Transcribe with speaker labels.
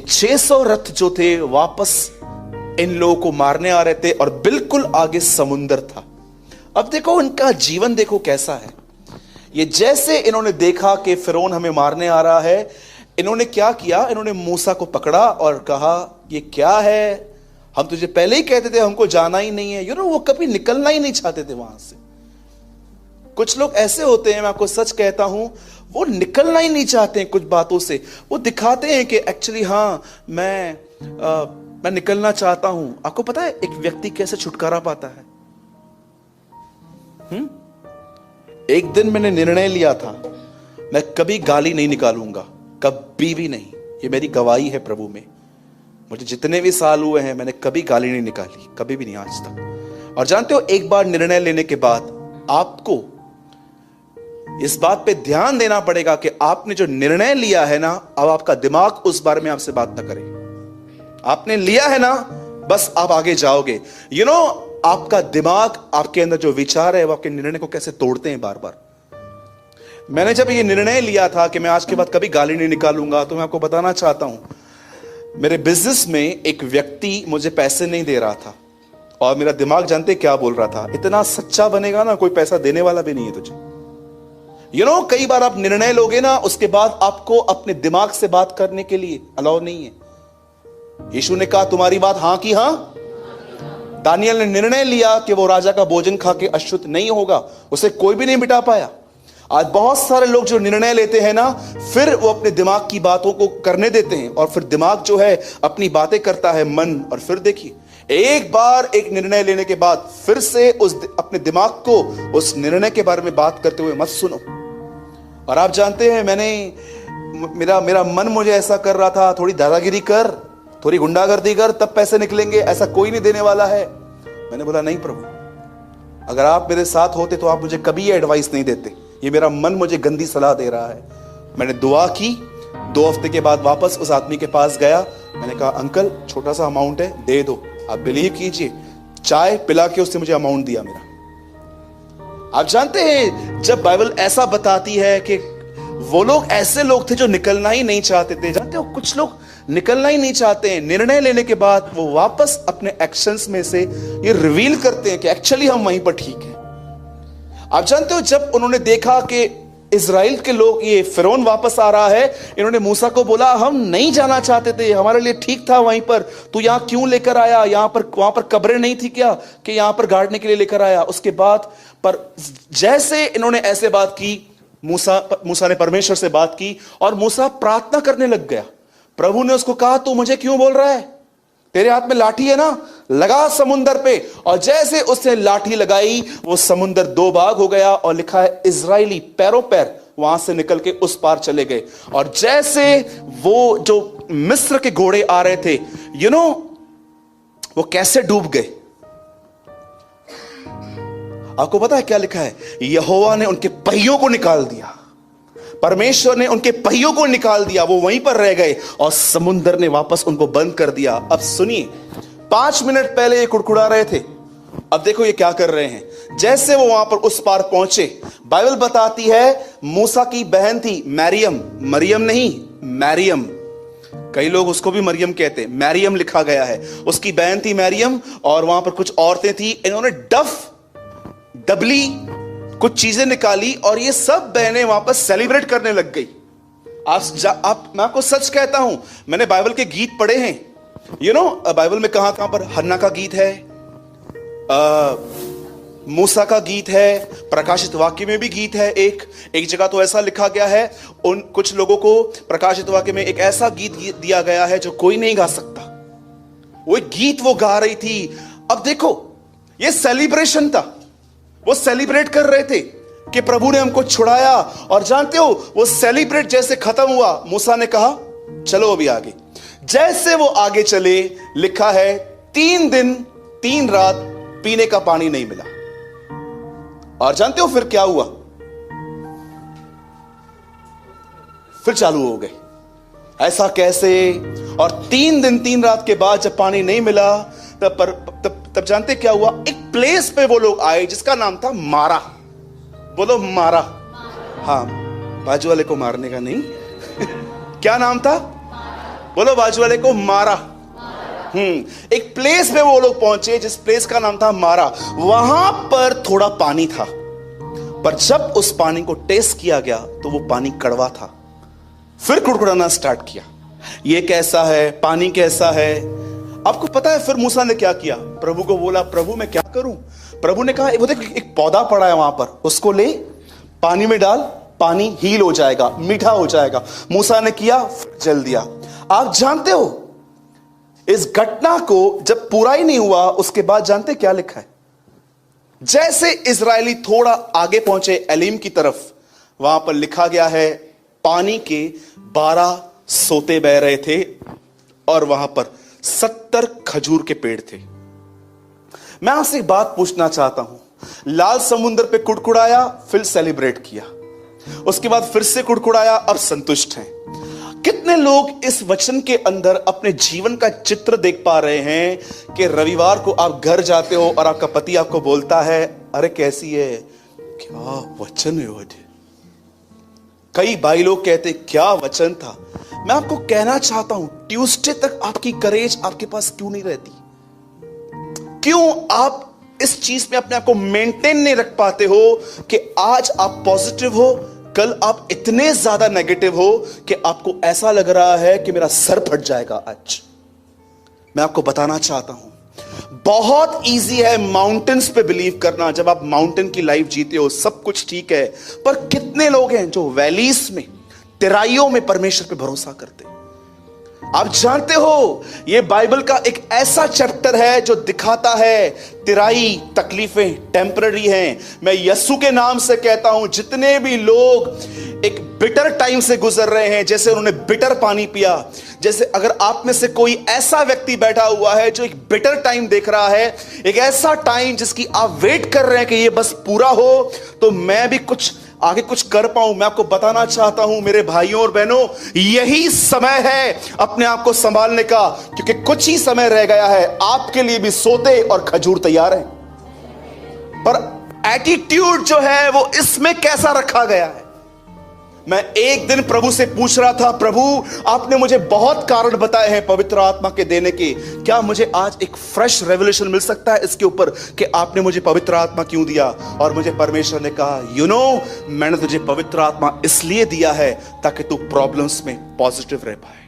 Speaker 1: 600 रथ जो थे वापस इन लोगों को मारने आ रहे थे और बिल्कुल आगे समुंदर था। अब देखो इनका जीवन देखो कैसा है। ये जैसे इन्होंने देखा कि फिरौन हमें मारने आ रहा है, इन्होंने क्या किया, इन्होंने मूसा को पकड़ा और कहा ये क्या है, हम तुझे पहले ही कहते थे हमको जाना ही नहीं है। वो कभी निकलना ही नहीं चाहते थे वहां से। कुछ लोग ऐसे होते हैं, मैं आपको सच कहता हूं, वो निकलना ही नहीं चाहते हैं कुछ बातों से। वो दिखाते हैं कि एक्चुअली हाँ मैं निकलना चाहता हूं। आपको पता है एक व्यक्ति कैसे छुटकारा पाता है? एक दिन मैंने निर्णय लिया था, मैं कभी गाली नहीं निकालूंगा, कभी भी नहीं। ये मेरी गवाही है प्रभु में। मुझे जितने भी साल हुए हैं मैंने कभी गाली नहीं निकाली, कभी भी नहीं आज तक। और जानते हो एक बार निर्णय लेने के बाद आपको इस बात पे ध्यान देना पड़ेगा कि आपने जो निर्णय लिया है ना, अब आपका दिमाग उस बारे में आपसे बात ना करे। आपने लिया है ना, बस आप आगे जाओगे। आपका दिमाग, आपके अंदर जो विचार है वो आपके निर्णय को कैसे तोड़ते हैं बार बार। मैंने जब ये निर्णय लिया था कि मैं आज के बाद कभी गाली नहीं निकालूंगा, तो मैं आपको बताना चाहता हूं, मेरे बिजनेस में एक व्यक्ति मुझे पैसे नहीं दे रहा था और मेरा दिमाग जानते क्या बोल रहा था, इतना सच्चा बनेगा ना कोई पैसा देने वाला भी नहीं है तुझे। कई बार आप निर्णय लोगे ना, उसके बाद आपको अपने दिमाग से बात करने के लिए अलाउ नहीं है। यीशु ने कहा तुम्हारी बात हां की हां। दानियल ने निर्णय लिया कि वो राजा का भोजन खा के अशुद्ध नहीं होगा, उसे कोई भी नहीं मिटा पाया। आज बहुत सारे लोग जो निर्णय लेते हैं ना, फिर वो अपने दिमाग की बातों को करने देते हैं और फिर दिमाग जो है अपनी बातें करता है मन। और फिर देखिए एक बार एक निर्णय लेने के बाद फिर से अपने दिमाग को उस निर्णय के बारे में बात करते हुए मत सुनो। और आप जानते हैं मेरा मन मुझे ऐसा कर रहा था, थोड़ी दादागिरी कर, थोड़ी गुंडागर्दी कर, तब पैसे निकलेंगे, ऐसा कोई नहीं देने वाला है। मैंने बोला नहीं प्रभु, अगर आप मेरे साथ होते तो आप मुझे कभी ये एडवाइस नहीं देते। ये मेरा मन मुझे गंदी सलाह दे रहा है। मैंने दुआ की। 2 हफ्ते के बाद वापस उस आदमी के पास गया। मैंने कहा अंकल छोटा सा अमाउंट है, दे दो। आप बिलीव कीजिए, चाय पिला के उसने मुझे अमाउंट दिया मेरा। आप जानते हैं जब बाइबल ऐसा बताती है कि वो लोग ऐसे लोग थे जो निकलना ही नहीं चाहते थे। जानते हो कुछ लोग निकलना ही नहीं चाहते हैं, निर्णय लेने के बाद वो वापस अपने एक्शंस में से ये रिवील करते हैं कि एक्चुअली हम वहीं पर ठीक हैं। आप जानते हो जब उन्होंने देखा कि इजराइल के लोग, ये फिरौन वापस आ रहा है, इन्होंने मूसा को बोला हम नहीं जाना चाहते थे, हमारे लिए ठीक था वहीं पर, तू यहां क्यों लेकर आया, वहां पर कब्रें नहीं थी क्या कि यहां पर गाड़ने के लिए लेकर आया। उसके बाद पर जैसे इन्होंने ऐसे बात की, मूसा ने परमेश्वर से बात की और मूसा प्रार्थना करने लग गया। प्रभु ने उसको कहा तू मुझे क्यों बोल रहा है, तेरे हाथ में लाठी है ना, लगा समुंदर पे। और जैसे उसने लाठी लगाई वो समुंदर 2 भाग हो गया और लिखा है इजरायली पैरों पैर वहां से निकल के उस पार चले गए। और जैसे वो जो मिस्र के घोड़े आ रहे थे, वो कैसे डूब गए। आपको पता है क्या लिखा है, यहोवा ने उनके पहियों को निकाल दिया, परमेश्वर ने उनके पहियों को निकाल दिया, वो वहीं पर रह गए और समुंदर ने वापस उनको बंद कर दिया। अब सुनिए, 5 मिनट पहले ये कुड़कुड़ा रहे थे, अब देखो ये क्या कर रहे हैं। जैसे वो वहां पर उस पार पहुंचे, बाइबल बताती है मूसा की बहन थी मरियम, मरियम नहीं मैरियम, कई लोग उसको भी मरियम कहते हैं, मैरियम लिखा गया है। उसकी बहन थी मैरियम और वहां पर कुछ औरतें थी, इन्होंने डबली कुछ चीजें निकाली और ये सब बहनें वापस सेलिब्रेट करने लग गई। मैं आपको सच कहता हूं, मैंने बाइबल के गीत पढ़े हैं। बाइबल में कहां पर हन्ना का गीत है, मूसा का गीत है, प्रकाशित वाक्य में भी गीत है। एक जगह तो ऐसा लिखा गया है, उन कुछ लोगों को प्रकाशित वाक्य में एक ऐसा गीत दिया गया है जो कोई नहीं गा सकता। वो एक गीत वो गा रही थी। अब देखो ये सेलिब्रेशन था, वो सेलिब्रेट कर रहे थे कि प्रभु ने हमको छुड़ाया। और जानते हो वो सेलिब्रेट जैसे खत्म हुआ, मूसा ने कहा चलो अभी आगे। जैसे वो आगे चले, लिखा है 3 दिन 3 रात पीने का पानी नहीं मिला। और जानते हो फिर क्या हुआ, फिर चालू हो गए ऐसा कैसे। और 3 दिन 3 रात के बाद जब पानी नहीं मिला, तब जानते क्या हुआ, एक प्लेस पे वो लोग आए जिसका नाम था मारा। बोलो मारा। हाँ, बाजू वाले को मारने का नहीं क्या नाम था, बोलो बाजू वाले को, मारा। एक प्लेस पे वो लोग पहुंचे जिस प्लेस का नाम था मारा। वहां पर थोड़ा पानी था, पर जब उस पानी को टेस्ट किया गया तो वो पानी कड़वा था। फिर कुड़कुड़ाना स्टार्ट किया, ये कैसा है, पानी कैसा है। आपको पता है फिर मूसा ने क्या किया? प्रभु को बोला, प्रभु मैं क्या करूं? प्रभु ने कहा, वो देख एक पौधा पड़ा है वहां पर, उसको ले पानी में डाल, पानी हील हो जाएगा, मीठा हो जाएगा। मूसा ने किया, जल दिया। आप जानते हो इस घटना को जब पूरा ही नहीं हुआ उसके बाद जानते क्या लिखा है? जैसे इजरायली थोड़ा आगे पहुंचे एलीम की तरफ, वहां पर लिखा गया है पानी के 12 सोते बह रहे थे और वहां पर 70 खजूर के पेड़ थे। मैं आपसे एक बात पूछना चाहता हूं, लाल समुद्र पे कुड़कुड़ाया, फिर सेलिब्रेट किया, उसके बाद फिर से कुड़कुड़ाया और संतुष्ट हैं। कितने लोग इस वचन के अंदर अपने जीवन का चित्र देख पा रहे हैं कि रविवार को आप घर जाते हो और आपका पति आपको बोलता है, अरे कैसी है, क्या वचन है आज। कई भाई लोग कहते क्या वचन था। मैं आपको कहना चाहता हूं, ट्यूसडे तक आपकी करेज आपके पास क्यों नहीं रहती? क्यों आप इस चीज में अपने आप को मेंटेन नहीं रख पाते हो कि आज आप पॉजिटिव हो, कल आप इतने ज्यादा नेगेटिव हो कि आपको ऐसा लग रहा है कि मेरा सर फट जाएगा आज। मैं आपको बताना चाहता हूं, बहुत इजी है माउंटेन्स पे बिलीव करना। जब आप माउंटेन की लाइफ जीते हो सब कुछ ठीक है, पर कितने लोग हैं जो वैलीज में, तिराइयों में परमेश्वर पे भरोसा करते हैं? आप जानते हो यह बाइबल का एक ऐसा चैप्टर है जो दिखाता है तिराई, तकलीफें टेम्पररी हैं। मैं यीशु के नाम से कहता हूं, जितने भी लोग एक बिटर टाइम से गुजर रहे हैं, जैसे उन्होंने बिटर पानी पिया, जैसे अगर आप में से कोई ऐसा व्यक्ति बैठा हुआ है जो एक बिटर टाइम देख रहा है, एक ऐसा टाइम जिसकी आप वेट कर रहे हैं कि ये बस पूरा हो तो मैं भी कुछ आगे कुछ कर पाऊं, मैं आपको बताना चाहता हूं मेरे भाइयों और बहनों, यही समय है अपने आप को संभालने का, क्योंकि कुछ ही समय रह गया है। आपके लिए भी सोते और खजूर तैयार है, पर एटीट्यूड जो है वो इसमें कैसा रखा गया है। मैं एक दिन प्रभु से पूछ रहा था, प्रभु आपने मुझे बहुत कारण बताए हैं पवित्र आत्मा के देने के, क्या मुझे आज एक फ्रेश रेवलेशन मिल सकता है इसके ऊपर कि आपने मुझे पवित्र आत्मा क्यों दिया? और मुझे परमेश्वर ने कहा, मैंने तुझे पवित्र आत्मा इसलिए दिया है ताकि तू प्रॉब्लम्स में पॉजिटिव रह पाए।